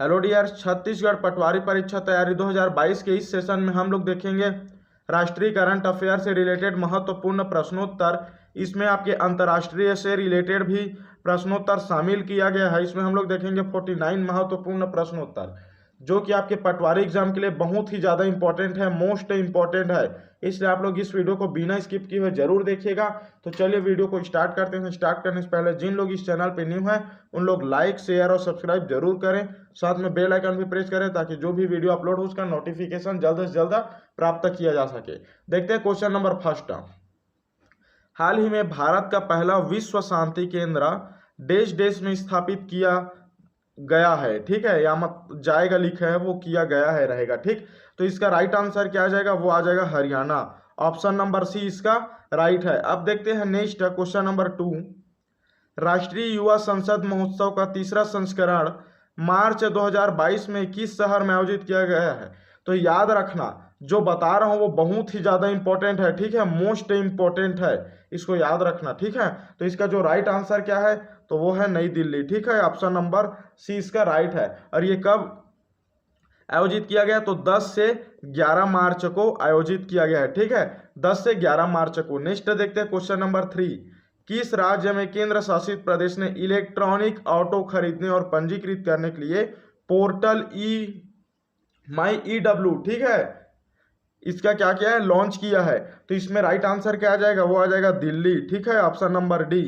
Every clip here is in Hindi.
हेलो डियर, छत्तीसगढ़ पटवारी परीक्षा तैयारी 2022 के इस सेशन में हम लोग देखेंगे राष्ट्रीय करंट अफेयर से रिलेटेड महत्वपूर्ण प्रश्नोत्तर। इसमें आपके अंतर्राष्ट्रीय से रिलेटेड भी प्रश्नोत्तर शामिल किया गया है। इसमें हम लोग देखेंगे 49 महत्वपूर्ण प्रश्नोत्तर जो कि आपके पटवारी एग्जाम के लिए बहुत ही ज़्यादा इंपॉर्टेंट है, मोस्ट इंपॉर्टेंट है। इसलिए आप लोग इस वीडियो को बिना स्किप किए हुए जरूर देखिएगा। तो चलिए वीडियो को स्टार्ट करते हैं। स्टार्ट करने से पहले जिन लोग इस चैनल पे न्यू हैं उन लोग लाइक, शेयर और सब्सक्राइब जरूर करें। साथ में बेल आइकन भी प्रेस करें ताकि जो भी वीडियो अपलोड हो उसका नोटिफिकेशन जल्द से जल्द प्राप्त किया जा सके। देखते हैं क्वेश्चन नंबर फर्स्ट। हाल ही में भारत का पहला विश्व शांति केंद्र देश देश में स्थापित किया गया है। ठीक है, या मत जाएगा लिखा है, वो किया गया है रहेगा। ठीक, तो इसका राइट आंसर क्या आ जाएगा? वो आ जाएगा हरियाणा। ऑप्शन नंबर सी इसका राइट है। अब देखते हैं नेक्स्ट क्वेश्चन नंबर 2। राष्ट्रीय युवा संसद महोत्सव का तीसरा संस्करण मार्च 2022 में किस शहर में आयोजित किया गया है? तो याद रखना, जो बता रहा हूँ वो बहुत ही ज़्यादा इंपॉर्टेंट है। ठीक है, मोस्ट इंपॉर्टेंट है, इसको याद रखना। ठीक है, तो इसका जो राइट आंसर क्या है? तो वो है नई दिल्ली। ठीक है, ऑप्शन नंबर सी इसका राइट है। और ये कब आयोजित किया गया? तो 10 से 11 मार्च को आयोजित किया गया है। ठीक है, 10 से 11 मार्च को। नेक्स्ट देखते हैं क्वेश्चन नंबर 3। किस राज्य में केंद्र शासित प्रदेश ने इलेक्ट्रॉनिक ऑटो खरीदने और पंजीकृत करने के लिए पोर्टल माई ईडब्ल्यू, ठीक है, इसका क्या क्या है, लॉन्च किया है? तो इसमें राइट आंसर क्या आ जाएगा? वो आ जाएगा दिल्ली। ठीक है, option number D.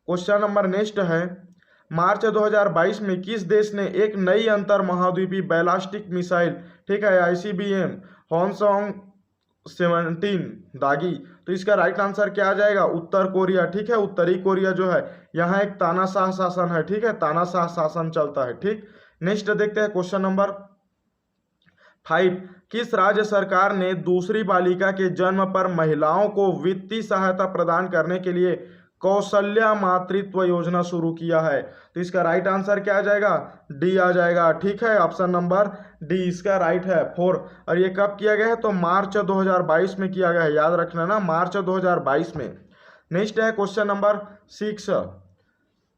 Question number next है, मार्च 2022 में किस देश ने एक नई अंतर महाद्वीपीय बैलास्टिक मिसाइल, ठीक है, ICBM हॉन्सोंग 17 दागी? तो इसका राइट आंसर क्या आ जाएगा? उत्तर कोरिया। ठीक है, उत्तरी कोरिया जो है, यहाँ एक तानाशाह शासन है। ठीक है, तानाशाह शासन चलता है। ठीक, नेक्स्ट देखते हैं क्वेश्चन नंबर 5। किस राज्य सरकार ने दूसरी बालिका के जन्म पर महिलाओं को वित्तीय सहायता प्रदान करने के लिए कौशल्या मातृत्व योजना शुरू किया है? तो इसका राइट आंसर क्या आ जाएगा? डी आ जाएगा। ठीक है, ऑप्शन नंबर डी इसका राइट है 4। और ये कब किया गया है? तो मार्च 2022 में किया गया है। याद रखना ना, मार्च 2022 में। नेक्स्ट है क्वेश्चन नंबर 6।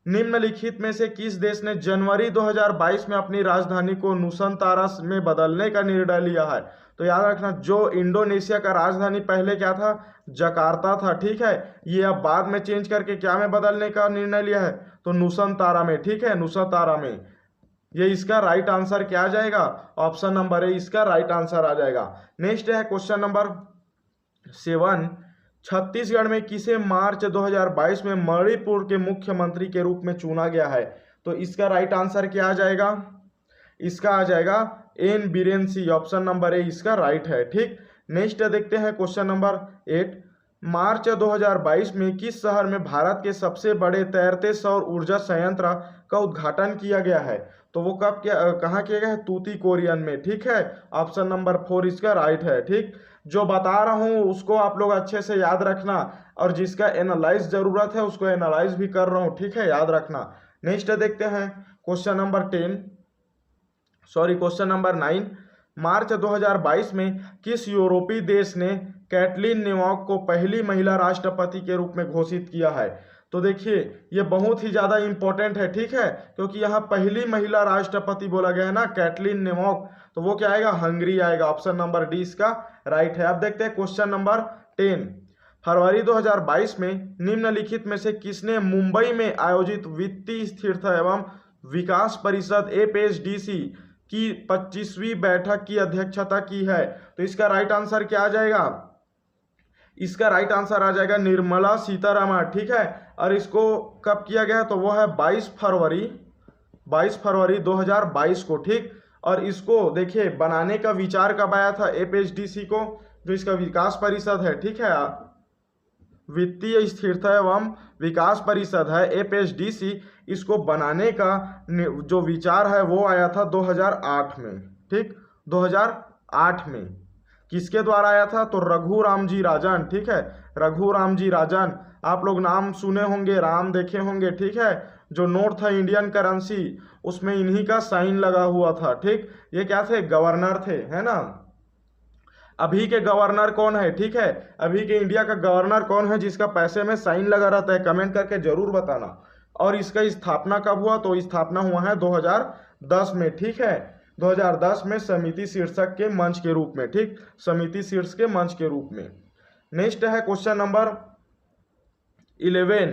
निम्नलिखित में से किस देश ने जनवरी 2022 में अपनी राजधानी को नुसंतारा में बदलने का निर्णय लिया है? तो याद रखना, जो इंडोनेशिया का राजधानी पहले क्या था? जकार्ता था। ठीक है, ये अब बाद में चेंज करके क्या में बदलने का निर्णय लिया है? तो नुसंतारा में। ठीक है, नुसंतारा में। ये इसका राइट आंसर क्या आ जाएगा? ऑप्शन नंबर ए इसका राइट आंसर आ जाएगा। नेक्स्ट है क्वेश्चन नंबर 7। छत्तीसगढ़ में किसे मार्च 2022 में मणिपुर के मुख्यमंत्री के रूप में चुना गया है? तो इसका राइट आंसर क्या आ जाएगा? इसका आ जाएगा N Biren Singh. Option number A इसका राइट है। ठीक, नेक्स्ट देखते हैं क्वेश्चन नंबर 8। मार्च 2022 में किस शहर में भारत के सबसे बड़े तैरते सौर ऊर्जा संयंत्र का उद्घाटन किया गया है? तो वो कब कहाँ किया गया है? तूतीकोरिन में। ठीक है, ऑप्शन नंबर 4 इसका राइट है। ठीक, जो बता रहा हूँ उसको आप लोग अच्छे से याद रखना, और जिसका एनालाइज जरूरत है उसको एनालाइज भी कर रहा हूँ। ठीक है, याद रखना। नेक्स्ट देखते हैं क्वेश्चन नंबर 9। मार्च 2022 में किस यूरोपीय देश ने कैटलिन नेवॉक को पहली महिला राष्ट्रपति के रूप में घोषित किया है? तो देखिए, ये बहुत ही ज़्यादा इंपॉर्टेंट है। ठीक है, क्योंकि यहाँ पहली महिला राष्ट्रपति बोला गया है ना, कैटलिन नेवॉक। तो वो क्या आएगा? हंगरी आएगा। ऑप्शन नंबर डी इसका राइट है। अब देखते हैं क्वेश्चन नंबर 10। फरवरी 2022 में निम्नलिखित में से किसने मुंबई में आयोजित वित्तीय स्थिरता एवं विकास परिषद APSDC की 25वीं बैठक की अध्यक्षता की है? तो इसका राइट आंसर क्या आ जाएगा? इसका राइट आंसर आ जाएगा निर्मला सीतारमण। ठीक है, और इसको कब किया गया? तो वो है 22 फरवरी 2022 को। ठीक, और इसको देखिए बनाने का विचार कब आया था APSDC को? जो इसका विकास परिषद है, ठीक है, वित्तीय स्थिरता एवं विकास परिषद है APSDC, इसको बनाने का जो विचार है वो आया था 2008 में। ठीक, 2008 में। किसके द्वारा आया था? तो रघुराम जी राजन। ठीक है, रघुराम जी राजन, आप लोग नाम सुने होंगे, राम देखे होंगे। ठीक है, जो नोट था इंडियन करेंसी उसमें इन्हीं का साइन लगा हुआ था। ठीक, ये क्या थे? गवर्नर थे, है ना। अभी के गवर्नर कौन है? ठीक है, अभी के इंडिया का गवर्नर कौन है जिसका पैसे में साइन लगा रहता है? कमेंट करके जरूर बताना। और इसका स्थापना कब हुआ? तो स्थापना हुआ है 2010 में, ठीक है, 2010 में समिति शीर्षक के मंच के रूप में, ठीक, समिति शीर्ष के मंच के रूप में। नेक्स्ट है क्वेश्चन नंबर 11,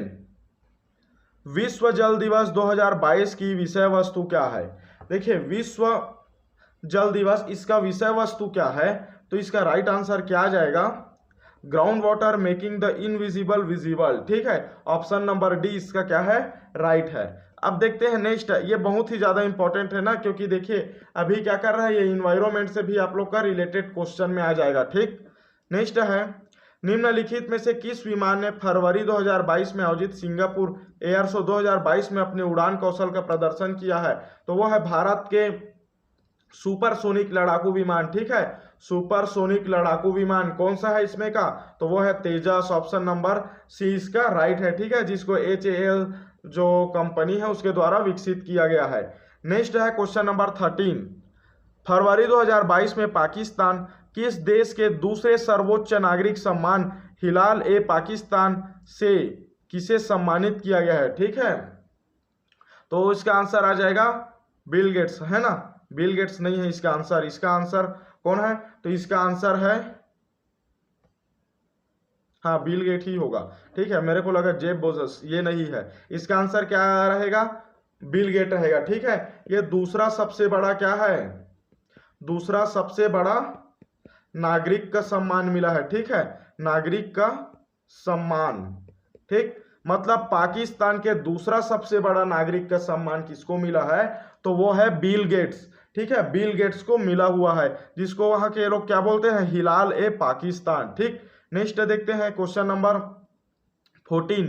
विश्व जल दिवस 2022 की विषय वस्तु क्या है? देखिए विश्व जल दिवस, इसका विषय वस्तु क्या है? तो इसका राइट आंसर क्या आ जाएगा? Ground water making the invisible visible, ठीक है, ऑप्शन नंबर डी इसका क्या है? राइट है। अब देखते हैं नेक्स्ट, ये बहुत ही ज्यादा इंपॉर्टेंट है ना, क्योंकि देखिए अभी क्या कर रहा है, ये इन्वायरमेंट से भी आप लोग का रिलेटेड क्वेश्चन में आ जाएगा, ठीक। नेक्स्ट है, निम्नलिखित में से किस विमान ने फरवरी 2022 में आयोजित सिंगापुर एयर शो 2022 में अपने उड़ान कौशल का प्रदर्शन किया है? तो वो है भारत के सुपरसोनिक लड़ाकू विमान, ठीक है, सुपरसोनिक लड़ाकू विमान। कौन सा है इसमें का? तो वो है तेजस, ऑप्शन नंबर सी इसका राइट है, ठीक है, जिसको HAL जो कंपनी है उसके द्वारा विकसित किया गया है। नेक्स्ट है क्वेश्चन नंबर 13, फरवरी 2022 में पाकिस्तान किस देश के दूसरे सर्वोच्च नागरिक सम्मान हिलाल ए पाकिस्तान से किसे सम्मानित किया गया है? ठीक है, तो इसका आंसर आ जाएगा बिल गेट्स, है ना, बिल गेट्स नहीं है इसका आंसर। इसका आंसर कौन है? तो इसका आंसर है, हाँ, बिल गेट ही होगा, ठीक है, मेरे को लगा जेफ बेजोस, ये नहीं है। इसका आंसर क्या रहेगा? बिल गेट रहेगा, ठीक है। ये दूसरा सबसे बड़ा क्या है? दूसरा सबसे बड़ा नागरिक का सम्मान मिला है, ठीक है, नागरिक का सम्मान, ठीक, मतलब पाकिस्तान के दूसरा सबसे बड़ा नागरिक का सम्मान किसको मिला है? तो वो है बिल गेट्स, ठीक है, बिल गेट्स को मिला हुआ है, जिसको वहां के लोग क्या बोलते हैं? हिलाल ए पाकिस्तान, ठीक। नेक्स्ट देखते हैं क्वेश्चन नंबर 14,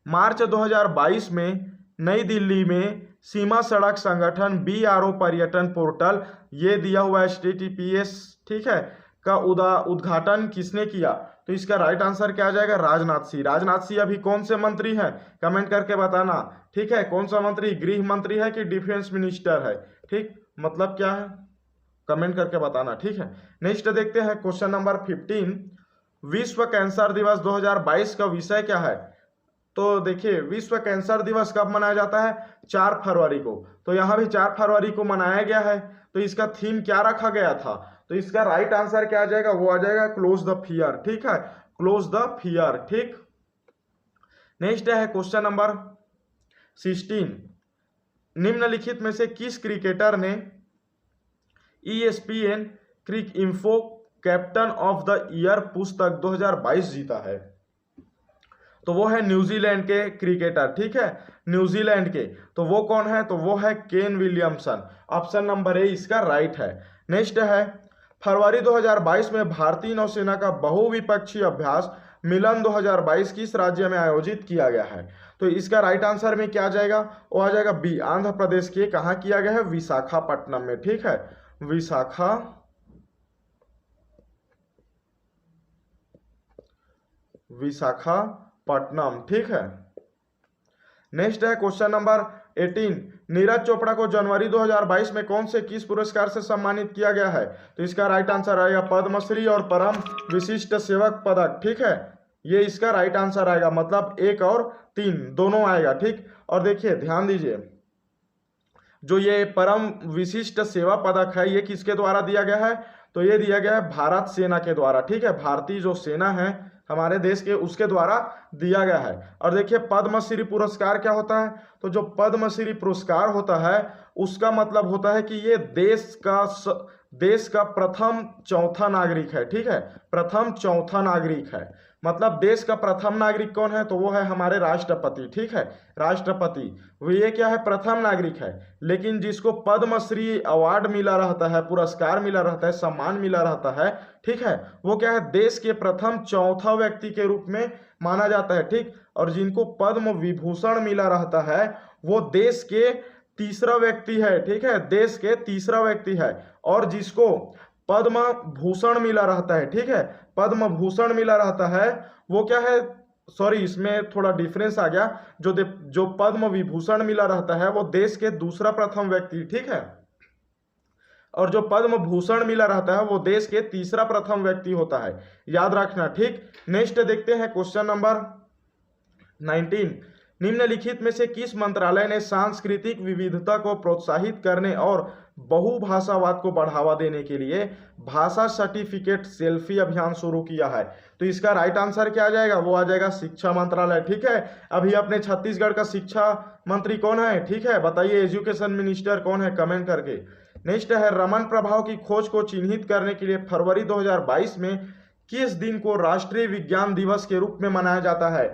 मार्च 2022 में नई दिल्ली में सीमा सड़क संगठन BRO पर्यटन पोर्टल, ये दिया हुआ HTTPS, ठीक है, का उद्घाटन किसने किया? तो इसका राइट आंसर क्या आ जाएगा? राजनाथ सिंह। राजनाथ सिंह अभी कौन से मंत्री हैं? कमेंट करके बताना, ठीक है, कौन सा मंत्री? गृह मंत्री है कि डिफेंस मिनिस्टर है? ठीक, मतलब क्या है, कमेंट करके बताना, ठीक है। नेक्स्ट देखते हैं क्वेश्चन नंबर 15, विश्व कैंसर दिवस 2022 का विषय क्या है? तो देखिए विश्व कैंसर दिवस कब मनाया जाता है? 4 फरवरी को, तो यहाँ भी 4 फरवरी को मनाया गया है। तो इसका थीम क्या रखा गया था? तो इसका राइट आंसर क्या आ जाएगा? वो आ जाएगा क्लोज द फियर, ठीक है, क्लोज द फियर, ठीक। नेक्स्ट है क्वेश्चन नंबर 16, निम्नलिखित में से किस क्रिकेटर ने ESPN Cricinfo captain of the year पुस्तक 2022 जीता है? तो वो है न्यूजीलैंड के क्रिकेटर, ठीक है, न्यूजीलैंड के। तो वो कौन है? तो वो है Kane Williamson, option number A इसका राइट है। नेक्स्ट है, फरवरी 2022 में भारतीय नौसेना का बहुविपक्षीय अभ्यास मिलन 2022 किस राज्य में आयोजित किया गया है? तो इसका राइट आंसर में क्या आ जाएगा? वो आ जाएगा बी, आंध्र प्रदेश के। कहाँ किया गया है? विशाखापट्टनम में, ठीक है, विशाखापट्टनम, ठीक है। नेक्स्ट है क्वेश्चन नंबर 18, नीरज चोपड़ा को जनवरी 2022 में कौन से किस पुरस्कार से सम्मानित किया गया है? तो इसका राइट आंसर आएगा पद्मश्री और परम विशिष्ट सेवक पदक, ठीक है, ये इसका राइट आंसर आएगा, मतलब 1 और 3 दोनों आएगा, ठीक। और देखिए ध्यान दीजिए, जो ये परम विशिष्ट सेवा पदक है ये किसके द्वारा दिया गया है? तो ये दिया गया है भारत सेना के द्वारा, ठीक है, भारतीय जो सेना है हमारे देश के उसके द्वारा दिया गया है। और देखिए पद्मश्री पुरस्कार क्या होता है? तो जो पद्मश्री पुरस्कार होता है उसका मतलब होता है कि ये देश का प्रथम चौथा नागरिक है, ठीक है, प्रथम चौथा नागरिक है। मतलब देश का प्रथम नागरिक कौन है? तो वो है हमारे राष्ट्रपति, ठीक है, राष्ट्रपति, वो ये क्या है? प्रथम नागरिक है। लेकिन जिसको पद्मश्री अवार्ड मिला रहता है, पुरस्कार मिला रहता है, सम्मान मिला रहता है, ठीक है, वो क्या है? देश के प्रथम चौथा व्यक्ति के रूप में माना जाता है, ठीक। और जिनको पद्म विभूषण मिला रहता है वो देश के तीसरा व्यक्ति है, ठीक है, देश के तीसरा व्यक्ति है। और जिसको पद्म भूषण मिला रहता है, ठीक है, पद्म भूषण मिला रहता है वो क्या है? सॉरी, इसमें थोड़ा डिफरेंस आ गया, जो पद्म विभूषण मिला रहता है वो देश के दूसरा प्रथम व्यक्ति, ठीक है, और जो पद्म भूषण मिला रहता है वो देश के तीसरा प्रथम व्यक्ति होता है, याद रखना, ठीक। नेक्स्ट देखते हैं क्वेश्चन नंबर 19, निम्नलिखित में से किस मंत्रालय ने सांस्कृतिक विविधता को प्रोत्साहित करने और बहुभाषावाद को बढ़ावा देने के लिए भाषा सर्टिफिकेट सेल्फी अभियान शुरू किया है? तो इसका राइट आंसर क्या आ जाएगा? वो आ जाएगा शिक्षा मंत्रालय। ठीक है, अभी अपने छत्तीसगढ़ का शिक्षा मंत्री कौन है? ठीक है, बताइए एजुकेशन मिनिस्टर कौन है, कमेंट करके। नेक्स्ट है, रमन प्रभाव की खोज को चिन्हित करने के लिए फरवरी 2022 में किस दिन को राष्ट्रीय विज्ञान दिवस के रूप में मनाया जाता है?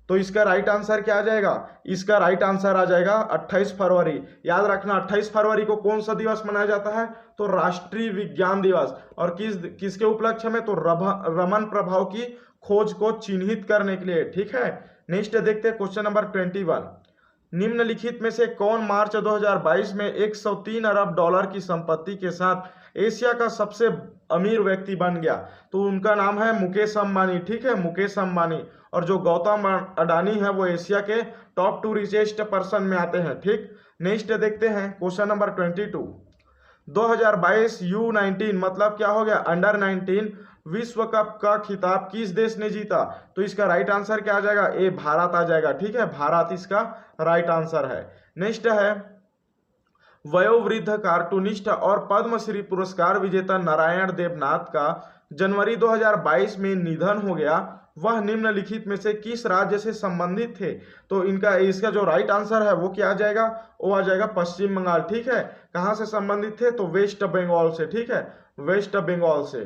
तो इसका राइट आंसर क्या आ जाएगा? इसका राइट आंसर आ जाएगा 28 फरवरी। याद रखना 28 फरवरी को कौन सा दिवस मनाया जाता है? तो राष्ट्रीय विज्ञान दिवस। और किसके उपलक्ष्य में? तो रमन प्रभाव की खोज को चिन्हित करने के लिए। ठीक है, नेक्स्ट देखते हैं क्वेश्चन नंबर 21। निम्नलिखित में से कौन मार्च 2022 में 103 अरब डॉलर की संपत्ति के साथ एशिया का सबसे अमीर व्यक्ति बन गया? तो उनका नाम है मुकेश अंबानी। ठीक है, मुकेश अंबानी। और जो गौतम अडानी है वो एशिया के टॉप 2 रिचेस्ट पर्सन में आते हैं। ठीक, नेक्स्ट देखते हैं क्वेश्चन नंबर 22। 2022 U19 मतलब क्या हो गया? अंडर 19 विश्व कप का खिताब किस देश ने जीता? तो इसका राइट आंसर क्या आ जाएगा? ए भारत आ जाएगा। ठीक है, भारत इसका राइट आंसर है। नेक्स्ट है, वयोवृद्ध कार्टूनिस्ट और पद्मश्री पुरस्कार विजेता नारायण देवनाथ का जनवरी 2022 में निधन हो गया। वह निम्नलिखित में से किस राज्य से संबंधित थे? तो इसका जो राइट आंसर है वो क्या आ जाएगा? वो आ जाएगा पश्चिम बंगाल। ठीक है, कहाँ से संबंधित थे? तो वेस्ट बंगाल से। ठीक है, वेस्ट बंगाल से।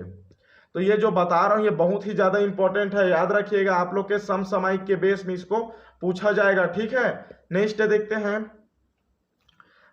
तो ये जो बता रहा हूँ ये बहुत ही ज्यादा इंपॉर्टेंट है, याद रखिएगा, आप लोग के समसामयिक के बेस में इसको पूछा जाएगा। ठीक है, नेक्स्ट देखते हैं,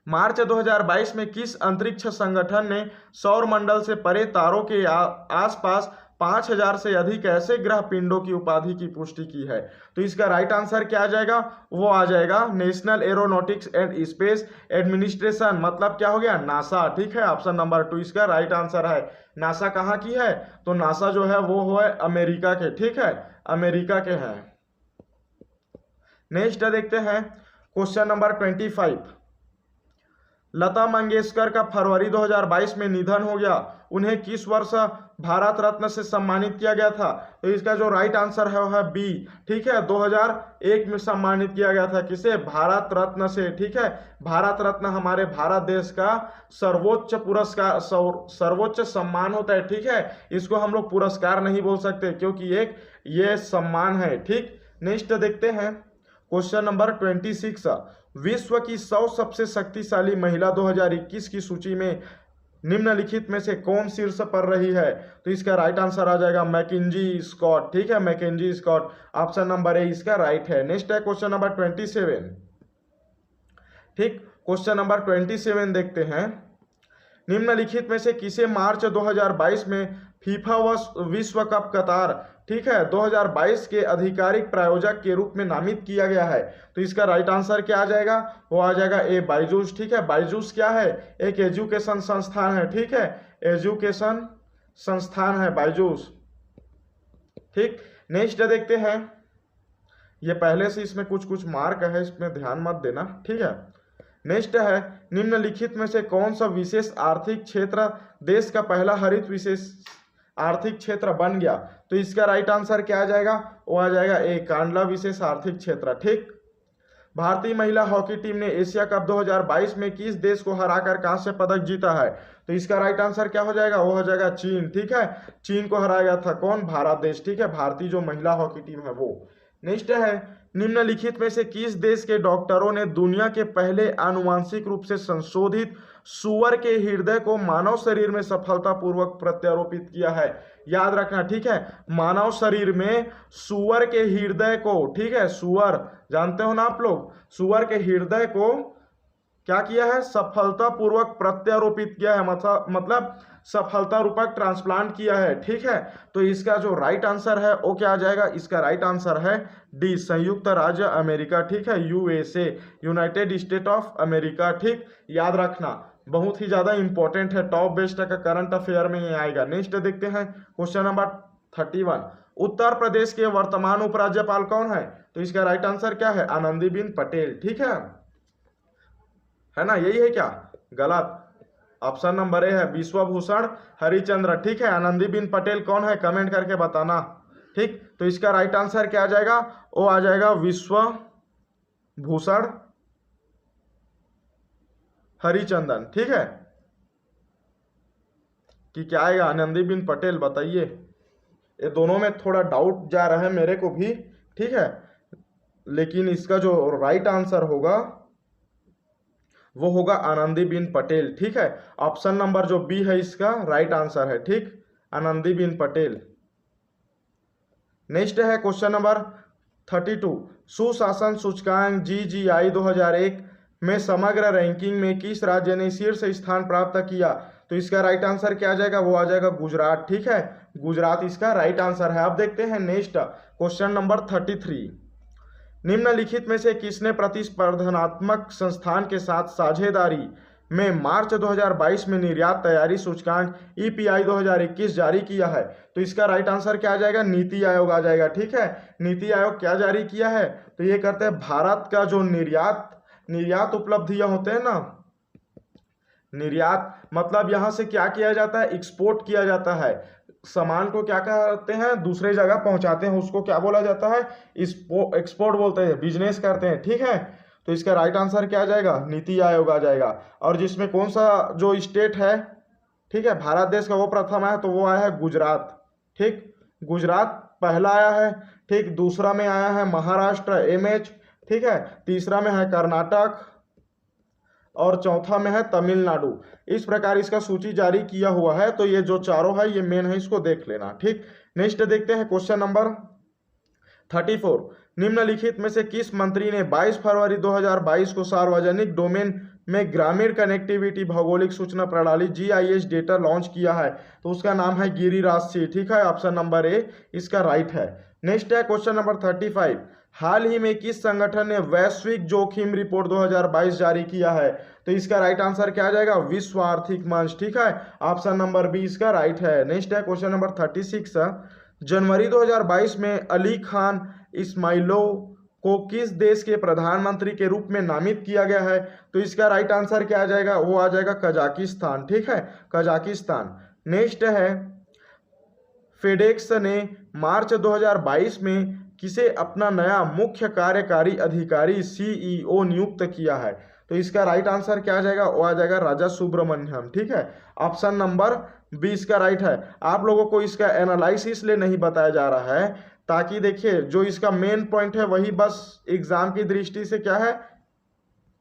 मार्च 2022 में किस अंतरिक्ष संगठन ने सौर मंडल से परे तारों के आसपास 5000 से अधिक ऐसे ग्रह पिंडों की उपाधि की पुष्टि की है? तो इसका राइट आंसर क्या आ जाएगा? वो आ जाएगा national aeronautics and space administration, मतलब क्या हो गया? नासा। ठीक है, ऑप्शन नंबर 2 इसका राइट आंसर है। नासा कहाँ की है? तो नासा जो है वो है अमेरिका के। ठीक है, अमेरिका के हैं। नेक्स्ट देखते हैं क्वेश्चन नंबर 25। लता मंगेशकर का फरवरी 2022 में निधन हो गया। उन्हें किस वर्ष भारत रत्न से सम्मानित किया गया था? तो इसका जो राइट आंसर है वो है बी। ठीक है, 2001 में सम्मानित किया गया था। किसे? भारत रत्न से। ठीक है, भारत रत्न हमारे भारत देश का सर्वोच्च पुरस्कार, सर्वोच्च सम्मान होता है। ठीक है, इसको हम लोग पुरस्कार नहीं बोल सकते क्योंकि ये सम्मान है। ठीक, नेक्स्ट देखते हैं क्वेश्चन नंबर 26। विश्व की 100 सबसे शक्तिशाली महिला 2021 की सूची में निम्नलिखित में से कौन शीर्ष पर रही है? तो इसका राइट आंसर आ जाएगा मैकेंजी स्कॉट। ठीक है, MacKenzie Scott, option number A इसका राइट है। नेक्स्ट है क्वेश्चन नंबर 27। ठीक, क्वेश्चन नंबर 27 देखते हैं, निम्नलिखित में से किसे मार्च 2022 में फीफा विश्व कप कतार, ठीक है, 2022 के आधिकारिक प्रायोजक के रूप में नामित किया गया है? तो इसका राइट आंसर क्या आ जाएगा? वो आ जाएगा ए बायजूस। ठीक है, बायजूस क्या है? एक एजुकेशन संस्थान है। ठीक है, एजुकेशन संस्थान है बायजूस। ठीक, नेक्स्ट देखते हैं, ये पहले से इसमें कुछ मार्क है, इसमें ध्यान मत देना। ठीक है, नेक्स्ट है, निम्नलिखित में से कौन सा विशेष आर्थिक क्षेत्र देश का पहला हरित विशेष आर्थिक क्षेत्र बन गया? तो इसका राइट आंसर क्या आ जाएगा? वो आ जाएगा ए कांडला विशेष आर्थिक क्षेत्र। ठीक, भारतीय महिला हॉकी टीम ने एशिया कप 2022 में किस देश को हराकर कांस्य पदक जीता है? तो इसका राइट आंसर क्या हो जाएगा? वो हो जाएगा चीन। ठीक है, चीन को हराया गया था कौन? भारत देश। ठीक है, भारतीय जो महिला हॉकी टीम है वो। नेक्स्ट है, निम्नलिखित में से किस देश के डॉक्टरों ने दुनिया के पहले आनुवांशिक रूप से संशोधित सूअर के हृदय को मानव शरीर में सफलतापूर्वक प्रत्यारोपित किया है? याद रखना। ठीक है, मानव शरीर में सूअर के हृदय को, ठीक है, सूअर जानते हो ना आप लोग, सूअर के हृदय को क्या किया है? सफलतापूर्वक प्रत्यारोपित किया है, मतलब सफलतापूर्वक ट्रांसप्लांट किया है। ठीक है, तो इसका जो राइट आंसर है वो क्या आ जाएगा? इसका राइट आंसर है डी संयुक्त राज्य अमेरिका। ठीक है, USA, United state of America. ठीक, याद रखना, बहुत ही ज्यादा इंपॉर्टेंट है, टॉप बेस्ट का करंट अफेयर में ये आएगा। नेक्स्ट देखते हैं क्वेश्चन नंबर 31। उत्तर प्रदेश के वर्तमान उपराज्यपाल कौन है? तो इसका राइट आंसर क्या है? आनंदीबेन पटेल। ठीक है ना, यही है क्या? गलत, ऑप्शन नंबर ए है विश्वभूषण हरिचंद्र। ठीक है, आनंदीबेन पटेल कौन है? कमेंट करके बताना। ठीक, तो इसका राइट आंसर क्या आ जाएगा? वो आ जाएगा भूषण हरिचंदन, ठीक है, कि क्या आएगा, आनंदीबेन पटेल, बताइए। ये दोनों में थोड़ा डाउट जा रहा है मेरे को भी, ठीक है, लेकिन इसका जो राइट आंसर होगा वो होगा आनंदीबेन पटेल, ठीक है। ऑप्शन नंबर जो बी है इसका राइट आंसर है, ठीक, आनंदीबेन पटेल। नेक्स्ट है क्वेश्चन नंबर 32। सुशासन सूचकांक GGI 2001 में समग्र रैंकिंग में किस राज्य ने शीर्ष स्थान प्राप्त किया? तो इसका राइट आंसर क्या आ जाएगा, वो आ जाएगा गुजरात, ठीक है, गुजरात इसका राइट आंसर है। अब देखते हैं नेक्स्ट क्वेश्चन नंबर 33। निम्नलिखित में से किसने प्रतिस्पर्धात्मक संस्थान के साथ साझेदारी में मार्च 2022 में निर्यात तैयारी सूचकांक EPI 2021 जारी किया है? तो इसका राइट आंसर क्या आ जाएगा, नीति आयोग आ जाएगा, ठीक है। नीति आयोग क्या जारी किया है, तो ये करते हैं भारत का जो निर्यात उपलब्धियां होते हैं ना, निर्यात मतलब यहां से क्या किया जाता है, एक्सपोर्ट किया जाता है, सामान को क्या कहते हैं, दूसरे जगह पहुंचाते हैं, उसको क्या बोला जाता है, एक्सपोर्ट बोलते हैं, बिजनेस करते हैं, ठीक है। तो इसका राइट आंसर क्या आ जाएगा, नीति आयोग आ जाएगा। और जिसमें कौन सा जो स्टेट है, ठीक है, भारत देश का वो प्रथम है, तो वो आया है गुजरात, ठीक, गुजरात पहला आया है, ठीक, दूसरा में आया है महाराष्ट्र MH, ठीक है, तीसरा में है कर्नाटक और चौथा में है तमिलनाडु। इस प्रकार इसका सूची जारी किया हुआ है। तो ये जो चारों है ये मेन है, इसको देख लेना, ठीक। नेक्स्ट देखते हैं क्वेश्चन नंबर 34। निम्नलिखित में से किस मंत्री ने 22 फरवरी 2022 को सार्वजनिक डोमेन में ग्रामीण कनेक्टिविटी भौगोलिक सूचना प्रणाली GIS डेटा लॉन्च किया है? तो उसका नाम है गिरिराज सिंह, ठीक है, ऑप्शन नंबर ए इसका राइट है। नेक्स्ट है क्वेश्चन नंबर 35। हाल ही में किस संगठन ने वैश्विक जोखिम रिपोर्ट 2022 जारी किया है? तो इसका राइट आंसर क्या आ जाएगा, विश्व आर्थिक मंच, ठीक है, ऑप्शन नंबर बी इसका राइट है। नेक्स्ट है क्वेश्चन नंबर 36। जनवरी 2022 में अली खान इस्माइलोव को किस देश के प्रधानमंत्री के रूप में नामित किया गया है? तो इसका राइट आंसर क्या आ जाएगा, वो आ जाएगा कजाकिस्तान, ठीक है, कजाकिस्तान। नेक्स्ट है फेडेक्स ने मार्च 2022 में किसे अपना नया मुख्य कार्यकारी अधिकारी CEO नियुक्त किया है? तो इसका राइट आंसर क्या आ जाएगा, वो आ जाएगा राजा सुब्रमण्यम, ठीक है, ऑप्शन नंबर बी इसका राइट है। आप लोगों को इसका एनालिसिस ले नहीं बताया जा रहा है, ताकि देखिए जो इसका मेन पॉइंट है वही बस एग्जाम की दृष्टि से क्या है,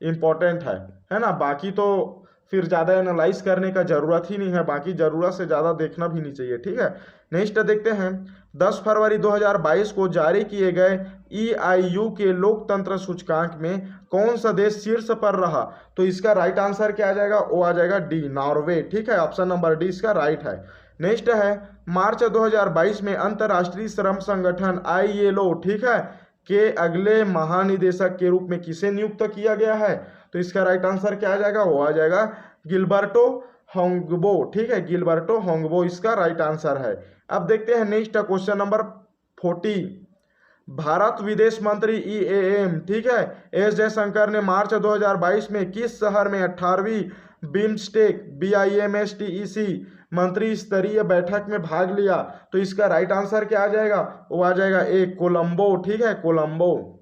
इंपॉर्टेंट है ना, बाकी तो फिर ज़्यादा एनालाइज करने का जरूरत ही नहीं है, बाकी ज़रूरत से ज़्यादा देखना भी नहीं चाहिए, ठीक है। नेक्स्ट देखते हैं 10 फरवरी 2022 को जारी किए गए EIU के लोकतंत्र सूचकांक में कौन सा देश शीर्ष पर रहा? तो इसका राइट आंसर क्या आ जाएगा, वो आ जाएगा डी, नॉर्वे, ठीक है, ऑप्शन नंबर डी इसका राइट है। नेक्स्ट है मार्च 2022 में अंतर्राष्ट्रीय श्रम संगठन ILO, ठीक है, के अगले महानिदेशक के रूप में किसे नियुक्त किया गया है? तो इसका राइट आंसर क्या आ जाएगा, वो आ जाएगा गिलबर्टो होंगबो, ठीक है, गिलबर्टो होंगबो इसका राइट आंसर है। अब देखते हैं नेक्स्ट क्वेश्चन नंबर 40। भारत विदेश मंत्री EAM, ठीक है, एस जयशंकर ने मार्च 2022 में किस शहर में 18वीं बिम्स्टेक BIMSTEC मंत्री स्तरीय बैठक में भाग लिया? तो इसका राइट आंसर क्या आ जाएगा, वो आ जाएगा ए, कोलंबो, ठीक है, कोलंबो।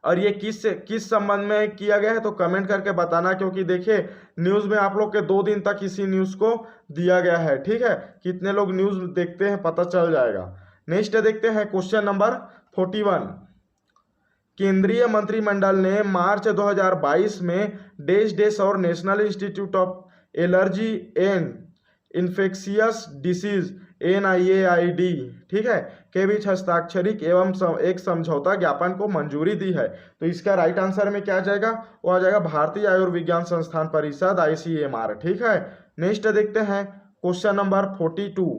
और ये किस संबंध में किया गया है तो कमेंट करके बताना, क्योंकि देखिए न्यूज़ में आप लोग के 2 दिन तक इसी न्यूज़ को दिया गया है, ठीक है, कितने लोग न्यूज़ देखते हैं पता चल जाएगा। नेक्स्ट देखते हैं क्वेश्चन नंबर 41। केंद्रीय मंत्रिमंडल ने मार्च 2022 में डेश और national institute of allergy and infectious disease NIAID, ठीक है, के बीच हस्ताक्षरित एवं एक समझौता ज्ञापन को मंजूरी दी है। तो इसका राइट आंसर में क्या आ जाएगा, वो आ जाएगा भारतीय आयुर्विज्ञान संस्थान परिषद ICMR, ठीक है। नेक्स्ट देखते हैं क्वेश्चन नंबर 42।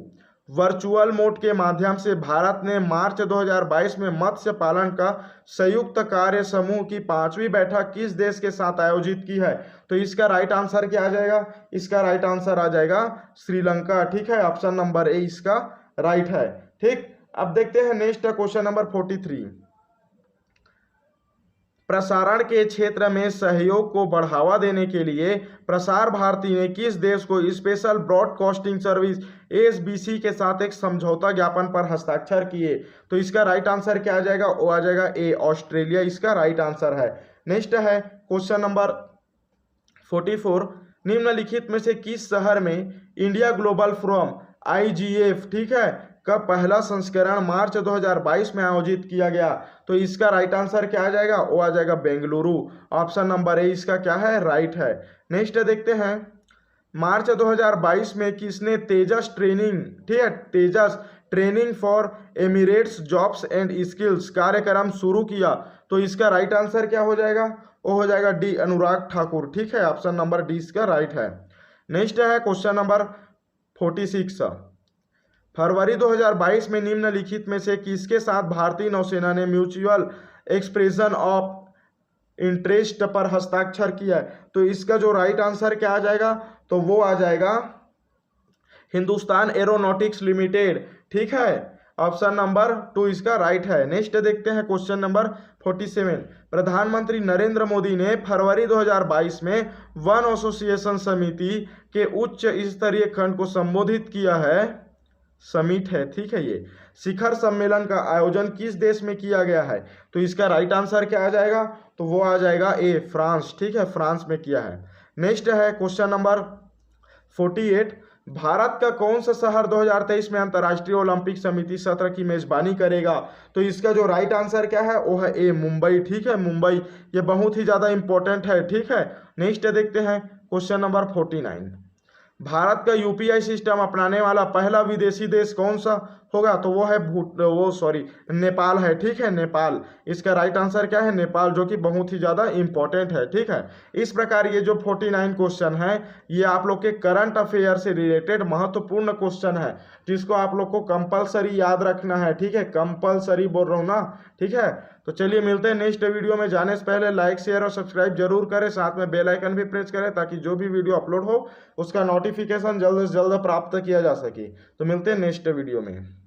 वर्चुअल मोड के माध्यम से भारत ने मार्च 2022 में मत्स्य पालन का संयुक्त कार्य समूह की 5वीं बैठक किस देश के साथ आयोजित की है? तो इसका राइट आंसर क्या आ जाएगा, इसका राइट आंसर आ जाएगा श्रीलंका, ठीक है, ऑप्शन नंबर ए इसका राइट है, ठीक। अब देखते हैं नेक्स्ट क्वेश्चन नंबर 43। प्रसारण के क्षेत्र में सहयोग को बढ़ावा देने के लिए प्रसार भारती ने किस देश को स्पेशल ब्रॉडकास्टिंग सर्विस एसबीसी के साथ एक समझौता ज्ञापन पर हस्ताक्षर किए? तो इसका राइट आंसर क्या आ जाएगा? वो आ जाएगा ए, ऑस्ट्रेलिया इसका राइट आंसर है। नेक्स्ट है क्वेश्चन नंबर 44, निम्नलिखित में से किस शहर में इंडिया ग्लोबल फोरम IGF, ठीक है, का पहला संस्करण मार्च 2022 में आयोजित किया गया? तो इसका राइट आंसर क्या आ जाएगा? वो आ जाएगा बेंगलुरु। ऑप्शन नंबर ए इसका क्या है? राइट है। नेक्स्ट देखते हैं, मार्च 2022 में किसने तेजस ट्रेनिंग, ठीक है, Tejas training for Emirates jobs and skills कार्यक्रम शुरू किया? तो इसका राइट आंसर क्या हो जाएगा? वो हो जाएगा डी, अनुराग ठाकुर, ठीक है, ऑप्शन नंबर डी इसका राइट है। नेक्स्ट है क्वेश्चन नंबर 46, फरवरी 2022 में निम्नलिखित में से किसके साथ भारतीय नौसेना ने म्यूचुअल एक्सप्रेशन ऑफ इंटरेस्ट पर हस्ताक्षर किया है? तो इसका जो राइट आंसर क्या आ जाएगा? तो वो आ जाएगा हिंदुस्तान एरोनॉटिक्स लिमिटेड, ठीक है, ऑप्शन नंबर 2 इसका राइट है। नेक्स्ट देखते हैं क्वेश्चन नंबर 47, प्रधानमंत्री नरेंद्र मोदी ने फरवरी 2022 में वन एसोसिएशन समिति के उच्च स्तरीय खंड को संबोधित किया है, समिट है, ठीक है, ये शिखर सम्मेलन का आयोजन किस देश में किया गया है? तो इसका राइट आंसर क्या आ जाएगा? तो वो आ जाएगा ए, फ्रांस, ठीक है, फ्रांस में किया है। नेक्स्ट है क्वेश्चन नंबर 48, भारत का कौन सा शहर 2023 में अंतर्राष्ट्रीय ओलंपिक समिति सत्र की मेजबानी करेगा? तो इसका जो राइट आंसर क्या है? वो है ए, मुंबई, ठीक है, मुंबई, ये बहुत ही ज़्यादा इंपॉर्टेंट है, ठीक है। नेक्स्ट देखते हैं क्वेश्चन नंबर 49, भारत का यूपीआई सिस्टम अपनाने वाला पहला विदेशी देश कौन सा होगा? तो वो है नेपाल है, ठीक है, नेपाल, इसका राइट आंसर क्या है? नेपाल, जो कि बहुत ही ज़्यादा इंपॉर्टेंट है, ठीक है। इस प्रकार ये जो 49 क्वेश्चन है ये आप लोग के करंट अफेयर से रिलेटेड महत्वपूर्ण क्वेश्चन है, जिसको आप लोग को कंपलसरी याद रखना है, ठीक है, कंपलसरी बोल रहा हूँ ना, ठीक है। तो चलिए मिलते हैं नेक्स्ट वीडियो में। जाने से पहले लाइक शेयर और सब्सक्राइब जरूर करें, साथ में बेल आइकन भी प्रेस करें ताकि जो भी वीडियो अपलोड हो उसका नोटिफिकेशन जल्द से जल्द प्राप्त किया जा सके। तो मिलते हैं नेक्स्ट वीडियो में।